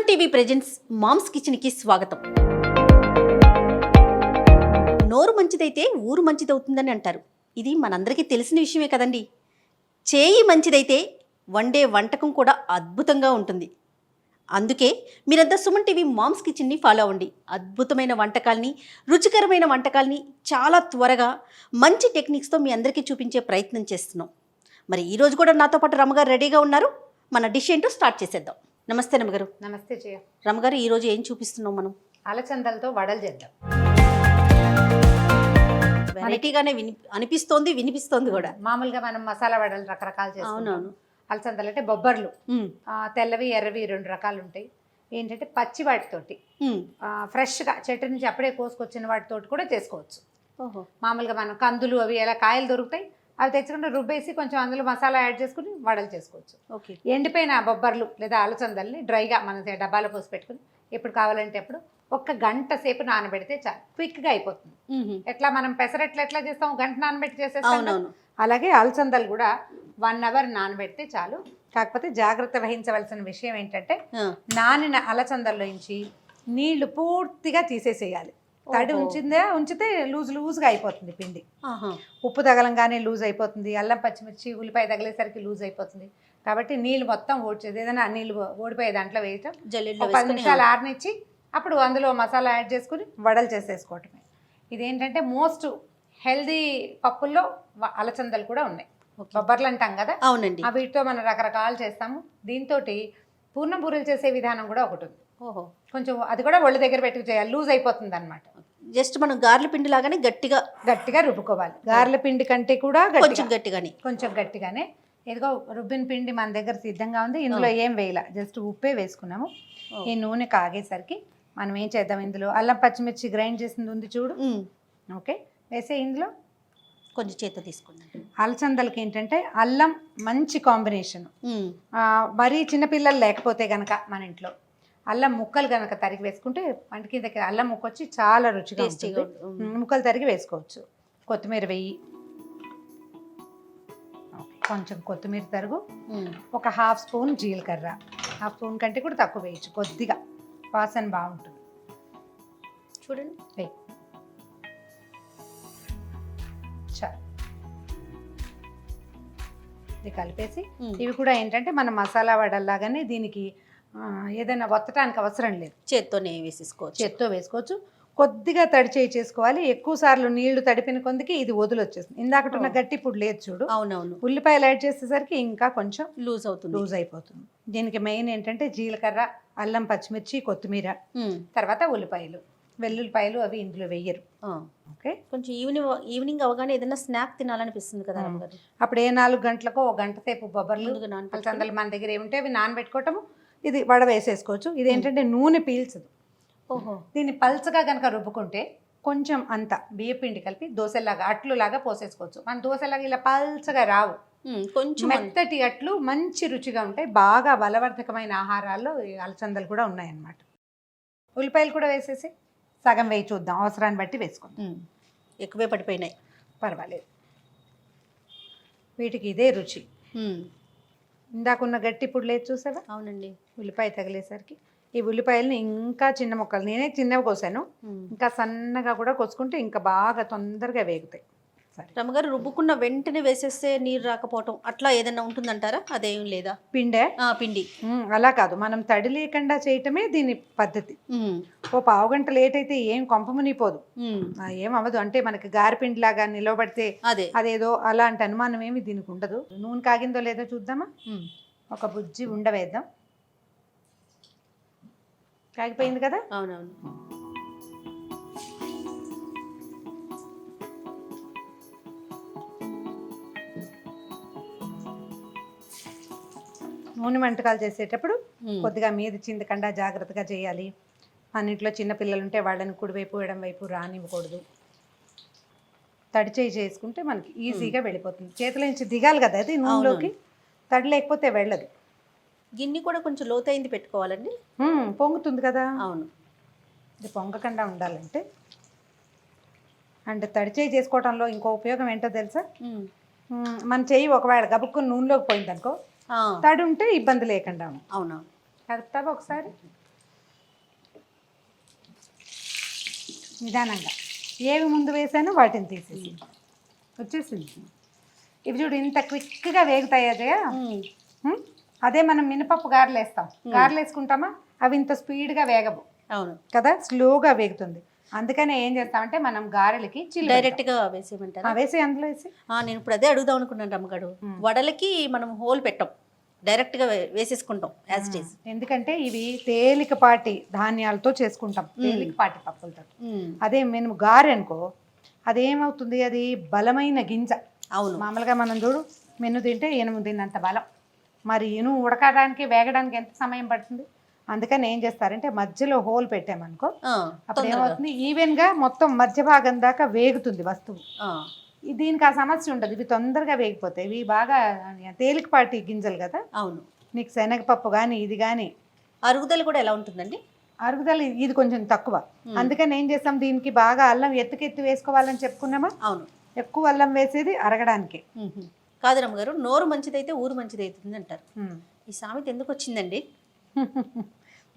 TV presents moms kitchen కి స్వాగతం. నోరు మంచిదైతే ఊరు మంచిదవుతుందని అంటారు. ఇది మనందరికీ తెలిసిన విషయమే కదండి. చేయి మంచిదైతే వండే వంటకం కూడా అద్భుతంగా ఉంటుంది. అందుకే మీరంతా సుమన్ టీవీ మామ్స్ కిచెన్ని ఫాలో అవ్వండి. అద్భుతమైన వంటకాల్ని, రుచికరమైన వంటకాల్ని చాలా త్వరగా మంచి టెక్నిక్స్తో మీ అందరికీ చూపించే ప్రయత్నం చేస్తున్నాం. మరి ఈరోజు కూడా నాతో పాటు రమ్మగారు రెడీగా ఉన్నారు. మన డిష్ ఏంటో స్టార్ట్ చేసేద్దాం. నమస్తే రమ్మగారు. నమస్తే జయ. రమ్మగారు, ఈరోజు ఏం చూపిస్తున్నాం మనం? అలచందలతో వడలు చేద్దాం. వెరైటీగానే అనిపిస్తోంది, వినిపిస్తోంది కూడా. మామూలుగా మనం మసాలా వడలు రకరకాలు చేస్తాం. అలచందలు అంటే బొబ్బర్లు, తెల్లవి ఎర్రవి రెండు రకాలు ఉంటాయి. ఏంటంటే పచ్చి వాటితోటి ఫ్రెష్గా చెట్టు నుంచి అప్పుడే కోసుకొచ్చిన వాటితోటి కూడా చేసుకోవచ్చు. మామూలుగా మనం కందులు అవి ఎలా కాయలు దొరుకుతాయి, అవి తెచ్చుకుంటే రుబ్బేసి కొంచెం అందులో మసాలా యాడ్ చేసుకుని వడలు చేసుకోవచ్చు. ఎండిపోయిన బొబ్బర్లు లేదా అలచందల్ని డ్రైగా మనం డబ్బాలో పోసి పెట్టుకుని ఎప్పుడు కావాలంటే అప్పుడు 1 గంట సేపు నానబెడితే చాలు, క్విక్గా అయిపోతుంది. ఎట్లా మనం పెసరట్లు ఎట్లా చేస్తాం, గంట నానబెట్టి చేసేస్తాం, అలాగే అలచందలు కూడా 1 అవర్ నానబెడితే చాలు. కాకపోతే జాగ్రత్త వహించవలసిన విషయం ఏంటంటే నానిన అలచందల్లో నుంచి నీళ్లు పూర్తిగా తీసేసేయాలి. తడి ఉంచితే లూజ్గా అయిపోతుంది పిండి. ఉప్పు తగలంగానే లూజ్ అయిపోతుంది, అల్లం పచ్చిమిర్చి ఉల్లిపాయ తగిలేసరికి లూజ్ అయిపోతుంది. కాబట్టి నీళ్ళు మొత్తం ఓడ్చేది, ఏదైనా నీళ్ళు ఓడిపోయే దాంట్లో వేయటం, 10 నిమిషాలు ఆరనిచ్చి అప్పుడు అందులో మసాలా యాడ్ చేసుకుని వడలు చేసేసుకోవటమే. ఇదేంటంటే మోస్ట్ హెల్దీ పప్పుల్లో అలచందలు కూడా ఉన్నాయి. బొబ్బర్లు అంటాం కదా, అవునండి. వీటితో మనం రకరకాలు చేస్తాము. దీంతో పూర్ణం బూరెలు చేసే విధానం కూడా ఒకటి ఉంది. కొంచెం అది కూడా ఒళ్ళు దగ్గర పెట్టుకు చేయాలి, లూజ్ అయిపోతుంది అనమాట. జస్ట్ మనం గారెల పిండి లాగానే గట్టిగా రుబ్బుకోవాలి. గారెల పిండి కంటే కూడా కొంచెం గట్టిగానే. ఇదిగో రుబ్బిన పిండి మన దగ్గర సిద్ధంగా ఉంది. ఇందులో ఏం వేయాల, జస్ట్ ఉప్పే వేసుకున్నాము. ఈ నూనె కాగేసరికి మనం ఏం చేద్దాం, ఇందులో అల్లం పచ్చిమిర్చి గ్రైండ్ చేసింది ఉంది చూడు, ఓకే వేసే. ఇందులో కొంచెం చేత తీసుకున్నాం. అలచందలకి ఏంటంటే అల్లం మంచి కాంబినేషన్. మరీ చిన్నపిల్లలు లేకపోతే గనక మన ఇంట్లో అల్లం ముక్కలు కనుక తరిగి వేసుకుంటే వంట కిందకి అల్లం ముక్క వచ్చి చాలా రుచిగా ఉంటుంది. ముక్కలు తరిగి వేసుకోవచ్చు. కొత్తిమీర వెయ్యి, కొంచెం కొత్తిమీర తరుగు, 1/2 స్పూన్ జీలకర్ర, 1/2 స్పూన్ కంటే కూడా తక్కువ వేయచ్చు, కొద్దిగా వాసన బాగుంటుంది. చూడండి వెయ్యి చాలు. ఇది కలిపేసి ఇవి కూడా ఏంటంటే మన మసాలా వడల్లాగానే దీనికి ఏదైనా వత్తటానికి అవసరం లేదు, చేత్తోనే వేసుకోవచ్చు. కొద్దిగా తడి చేసుకోవాలి. ఎక్కువ సార్లు నీళ్లు తడిపిన కొందికి ఇది వదిలొచ్చేస్తుంది. ఇందాకటున్న గట్టి ఇప్పుడు లేదు చూడు. అవునవును. ఉల్లిపాయలు యాడ్ చేసేసరికి ఇంకా కొంచెం లూజ్ అయిపోతుంది. దీనికి మెయిన్ ఏంటంటే జీలకర్ర, అల్లం పచ్చిమిర్చి, కొత్తిమీర, తర్వాత ఉల్లిపాయలు, వెల్లుల్లిపాయలు అవి ఇందులో వెయ్యరు. ఓకే. కొంచెం ఈవినింగ్ అవగానే ఏదైనా స్నాక్ తినాలనిపిస్తుంది కదా, అప్పుడు 4 గంటలకో 1 గంట సేపు బొబ్బర్లు అలచందలు మన దగ్గర ఏముంటే అవి నానబెట్టుకోవటము. ఇది వడ వేసేసుకోవచ్చు. ఇది ఏంటంటే నూనె పీల్చదు. దీన్ని పల్చగా కనుక రుబ్బుకుంటే కొంచెం అంత బియ్యపిండి కలిపి దోశలాగా అట్లులాగా పోసేసుకోవచ్చు. మన దోశలాగా ఇలా పల్చగా రావు, కొంచెం మెత్తటి అట్లు మంచి రుచిగా ఉంటాయి. బాగా బలవర్ధకమైన ఆహారాల్లో ఈ అలచందలు కూడా ఉన్నాయన్నమాట. ఉల్లిపాయలు కూడా వేసేసి సగం వేయి చూద్దాం, అవసరాన్ని బట్టి వేసుకుందాం. ఎక్కువే పడిపోయినాయి, పర్వాలేదు. వీటికి ఇదే రుచి. ఇందాకున్న గట్టి ఇప్పుడు లేదు చూసావా? అవునండి. ఉల్లిపాయ తగిలేసరికి ఈ ఉల్లిపాయలని ఇంకా చిన్న ముక్కలు, నేనే చిన్నవి కోసాను, ఇంకా సన్నగా కూడా కోసుకుంటే ఇంకా బాగా తొందరగా వేగుతాయి. సరే రమ్మగారు, రుబ్బుకున్న వెంటనే వేసేస్తే నీరు రాకపోవటం అట్లా ఏదైనా ఉంటుందంటారా? అదేం లేదా? పిండి అలా కాదు, మనం తడి లేకుండా చేయటమే దీని పద్ధతి. ఓ 1/2 గంట లేట్ అయితే ఏం కొంప మునిగిపోదు, ఏం అవ్వదు. అంటే మనకి గారెపిండి లాగా నిలవబడితే అదేదో అలాంటి అనుమానం ఏమి దీనికి ఉండదు. నూనె కాగిందో లేదో చూద్దామా? ఒక బుజ్జి ఉండవేద్దాం. కాగిపోయింది కదా? అవునవును. నూనె వంటకాలు చేసేటప్పుడు కొద్దిగా మీద చిందకుండా జాగ్రత్తగా చేయాలి. అన్నింటిలో చిన్నపిల్లలు ఉంటే వాళ్ళని కుడివైపు ఎడం వైపు రానివ్వకూడదు. తడి చేసుకుంటే మనకి ఈజీగా వెళ్ళిపోతుంది. చేతిలో నుంచి దిగాలి కదా అది నూనెలోకి, తడి లేకపోతే వెళ్ళదు. గిన్నె కూడా కొంచెం లోతైంది పెట్టుకోవాలండి, పొంగుతుంది కదా. అవును. ఇది పొంగకుండా ఉండాలంటే అంటే తడి చేసుకోవడంలో ఇంకో ఉపయోగం ఏంటో తెలుసా? మన చెయ్యి ఒకవేళ గబుక్కుని నూనెలోకి పోయింది అనుకో, తడి ఉంటే ఇబ్బంది లేకుండా. అవునా? కలుపుతావా ఒకసారి? నిదానంగా ఏవి ముందు వేసానో వాటిని తీసేసి వచ్చేసింది. ఇవి చూడు ఇంత క్విక్గా వేగుతాయి అజయ. అదే మనం మినపప్పు గారెలు వేస్తాం, గారెలు వేసుకుంటామా అవి ఇంత స్పీడ్గా వేగవు. అవును కదా, స్లోగా వేగుతుంది. అందుకనే ఏం చేస్తామంటే మనం గారెలకి డైరెక్ట్గా వేసేయమంటారా? వేసి అందులో వేసి నేను ఇప్పుడు అదే అడుగుదాం అనుకున్నాను రమ్మగారు. వడలకి మనం హోల్ పెట్టాం, డైరెక్ట్గా వేసేసుకుంటాం యాజ్ ఇట్ ఈస్. ఎందుకంటే ఇవి తేలికపాటి ధాన్యాలతో చేసుకుంటాం, తేలికపాటి పప్పులతో. అదే మేము గారె అనుకో అదేమవుతుంది, అది బలమైన గింజ. అవును, మామూలుగా మనం చూడు మెను తింటే ఎనుము తిన్నంత బలం. మరి ఎనుము ఉడకడానికి వేగడానికి ఎంత సమయం పడుతుంది. అందుకని ఏం చేస్తారంటే మధ్యలో హోల్ పెట్టామనుకో అప్పుడు ఏమవుతుంది, ఈవెన్గా మొత్తం మధ్య భాగం దాకా వేగుతుంది వస్తువు. దీనికి ఆ సమస్య ఉండదు, ఇవి తొందరగా వేగిపోతాయి. ఇవి బాగా తేలికపాటి గింజలు కదా. అవును, నీకు శనగపప్పు కానీ ఇది కానీ. అరుగుదల కూడా ఎలా ఉంటుందండి? అరుగుదల ఇది కొంచెం తక్కువ. అందుకని ఏం చేస్తాం, దీనికి బాగా అల్లం ఎత్తుకెత్తి వేసుకోవాలని చెప్పుకున్నామా. అవును, ఎక్కువ అల్లం వేసేది అరగడానికి. కాదు రమ్మగారు, నోరు మంచిదైతే ఊరు మంచిది అవుతుంది అంటారు. ఈ సామెత ఎందుకు వచ్చిందండి?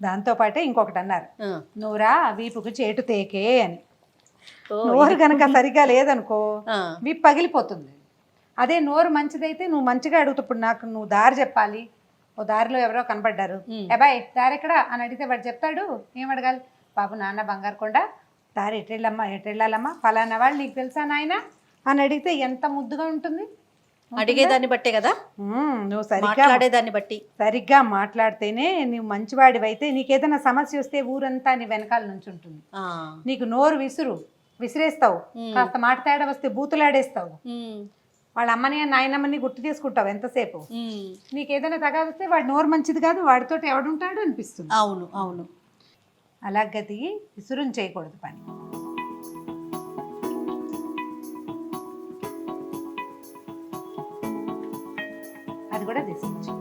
దాంతోపాటే ఇంకొకటి అన్నారు, నోరా వీపుకు చేటు తేకే అని. నోరు కనుక సరిగా లేదనుకో వీపు పగిలిపోతుంది. అదే నోరు మంచిదైతే నువ్వు మంచిగా అడుగుతావు. ఇప్పుడు నాకు నువ్వు దారి చెప్పాలి, ఓ దారిలో ఎవరో కనపడ్డారు, అబ్బాయి దారి ఎక్కడా అని అడిగితే వాడు చెప్తాడు. ఏం అడగాలి, బాబు నాన్న బంగారు కొండ దారి ఎటెళ్ళాలమ్మా ఫలానా వాళ్ళు నీకు తెలుసా నాయన అని అడిగితే ఎంత ముద్దుగా ఉంటుంది. అడిగేదాన్ని బట్టే కదా, నువ్వు సరిగ్గా బట్టి సరిగ్గా మాట్లాడితేనే నువ్వు మంచివాడివైతే నీకేదైనా సమస్య వస్తే ఊరంతా నీ వెనకాల నుంచి ఉంటుంది. నీకు నోరు విసిరేస్తావు, కాస్త మాట తేడా వస్తే బూతులాడేస్తావు, వాళ్ళ అమ్మని నాయనమ్మని గుర్తు చేసుకుంటావు ఎంతసేపు. నీకేదైనా తగా వస్తే వాడి నోరు మంచిది కాదు, వాడితో ఎవడుంటాడు అనిపిస్తుంది. అవును అవును, అలాగది విసురుని చేయకూడదు పని. అది కూడా తీసుకోవచ్చు.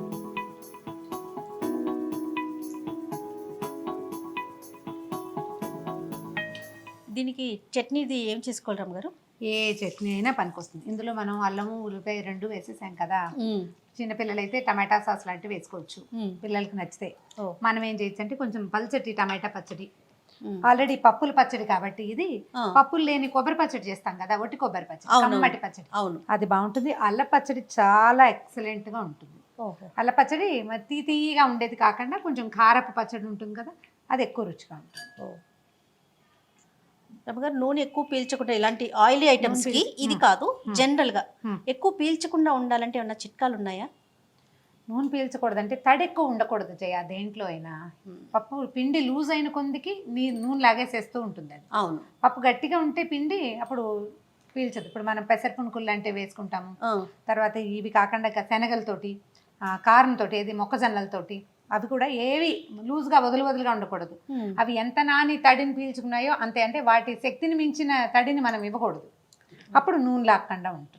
దీనికి చట్నీది ఏం చేసుకోవాలి రమ్మగారు? ఏ చట్నీ అయినా పనికొస్తుంది. ఇందులో మనం అల్లము ఉల్లిపాయ 2 వేసేసాం కదా. చిన్నపిల్లలు అయితే టమాటా సాస్ లాంటివి వేసుకోవచ్చు, పిల్లలకి నచ్చితే. మనం ఏం చేయొచ్చు అంటే కొంచెం పల్చటి టమాటా పచ్చడి, ఆల్రెడీ పప్పుల పచ్చడి కాబట్టి ఇది పప్పులు లేని కొబ్బరి పచ్చడి చేస్తాం కదా, ఒట్టి కొబ్బరి పచ్చడి, కమ్మటి పచ్చడి, అది బాగుంటుంది. అల్ల పచ్చడి చాలా ఎక్సలెంట్ గా ఉంటుంది. అల్ల పచ్చడి తీయగా ఉండేది కాకుండా కొంచెం కారపు పచ్చడి ఉంటుంది కదా, అది ఎక్కువ రుచిగా ఉంటుంది. రమ్మగారు నూనె ఎక్కువ పీల్చకుండా, ఇలాంటి ఆయిలీ ఐటమ్స్ కి ఇది కాదు, జనరల్ గా ఎక్కువ పీల్చకుండా ఉండాలంటే ఏమన్నా చిట్కాలు ఉన్నాయా? నూనె పీల్చకూడదంటే తడి ఎక్కువ ఉండకూడదు జయ, దేంట్లో అయినా. పప్పు పిండి లూజ్ అయిన కొందికి నూనె లాగేసేస్తూ ఉంటుంది అది. అవును, పప్పు గట్టిగా ఉంటే పిండి అప్పుడు పీల్చదు. ఇప్పుడు మనం పెసర పునుకులు లాంటివి వేసుకుంటాము, తర్వాత ఇవి కాకుండా శనగలతోటి, కారంతో, ఏది మొక్కజొన్నలతోటి, అవి కూడా ఏవి లూజ్గా వదులుగా ఉండకూడదు. అవి ఎంత నాని తడిని పీల్చుకున్నాయో అంతే, అంటే వాటి శక్తిని మించిన తడిని మనం ఇవ్వకూడదు, అప్పుడు నూనె లాక్కుండా ఉంటుంది.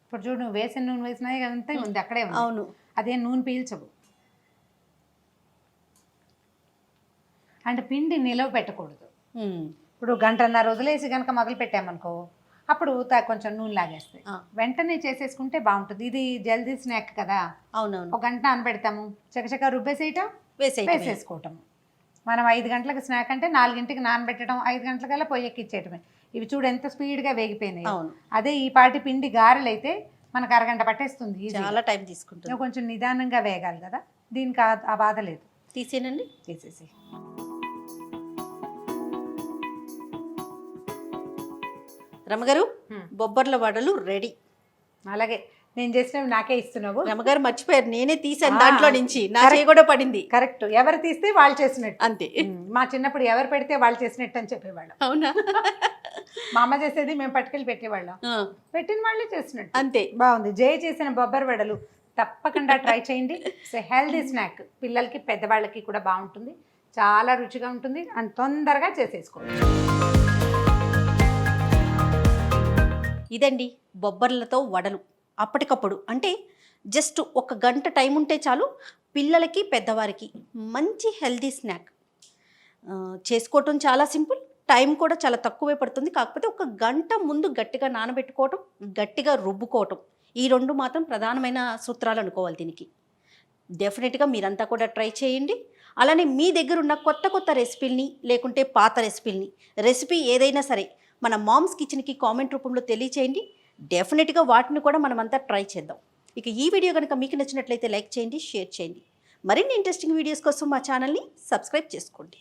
ఇప్పుడు చూడు నువ్వు వేసిన నూనె వేసినాయి అంతే ఉంది, అక్కడే ఉంది. అవును, అదే నూనె పీల్చవు. అంటే పిండి నిలవ పెట్టకూడదు. ఇప్పుడు 1.5 గంట వదిలేసి కనుక మొదలు పెట్టామనుకో అప్పుడు కొంచెం నూనె లాగేస్తాయి. వెంటనే చేసేసుకుంటే బాగుంటుంది. ఇది జల్దీ స్నాక్ కదా. అవునవును, 1 గంట నానబెడతాము, చకచక రుబ్బేసేయటం, వేసేసుకోవటం. మనం 5 గంటలకు స్నాక్ అంటే 4 గంటలకు నానబెట్టడం, 5 గంటలకల్లా పొయ్యి ఎక్కిచ్చేయటమే. ఇవి చూడు ఎంత స్పీడ్గా వేగిపోయినాయి. అదే ఈ పాటి పిండి గారెలు అయితే మనకు 1 గంట పట్టేస్తుంది, చాలా టైం తీసుకుంటుంది. కొంచెం నిదానంగా వేగాలి కదా, దీనికి ఆ బాధ లేదు. తీసేనండి, తీసేసి. రమ్మగారు బొబ్బర్ల వడలు రెడీ. అలాగే నేను చేసినవి నాకే ఇస్తున్నావు. రమ్మగారు మర్చిపోయారు, నేనే తీసాను దాంట్లో నుంచి, నా చేయి కూడా పడింది. కరెక్ట్, ఎవరు తీస్తే వాళ్ళు చేసినట్టు అంతే. మా చిన్నప్పుడు ఎవరు పెడితే వాళ్ళు చేసినట్టు అని చెప్పేవాళ్ళం. అవునా, మా అమ్మ చేసేది మేము పట్టుకెళ్ళి పెట్టేవాళ్ళం, పెట్టిన వాళ్ళే చేసినట్టు. అంతే. బాగుంది. జయ చేసిన బొబ్బర్ వడలు తప్పకుండా ట్రై చేయండి. సో హెల్దీ స్నాక్, పిల్లలకి పెద్దవాళ్ళకి కూడా బాగుంటుంది, చాలా రుచిగా ఉంటుంది, అండ్ తొందరగా చేసేసుకోవచ్చు. ఇదండి బొబ్బర్లతో వడలు. అప్పటికప్పుడు అంటే జస్ట్ 1 గంట టైం ఉంటే చాలు, పిల్లలకి పెద్దవారికి మంచి హెల్దీ స్నాక్. చేసుకోవటం చాలా సింపుల్, టైం కూడా చాలా తక్కువే పడుతుంది. కాకపోతే 1 గంట ముందు గట్టిగా నానబెట్టుకోవటం, గట్టిగా రుబ్బుకోవటం, ఈ 2 మాత్రం ప్రధానమైన సూత్రాలు అనుకోవాలి దీనికి. డెఫినెట్గా మీరంతా కూడా ట్రై చేయండి. అలానే మీ దగ్గర ఉన్న కొత్త కొత్త రెసిపీల్ని లేకుంటే పాత రెసిపీల్ని, రెసిపీ ఏదైనా సరే మన మామ్స్ కిచెన్కి కామెంట్ రూపంలో తెలియచేయండి. డెఫినెట్గా వాటిని కూడా మనమంతా ట్రై చేద్దాం. ఇక ఈ వీడియో కనుక మీకు నచ్చినట్లయితే లైక్ చేయండి, షేర్ చేయండి. మరిన్ని ఇంట్రెస్టింగ్ వీడియోస్ కోసం మా ఛానల్ని సబ్స్క్రైబ్ చేసుకోండి.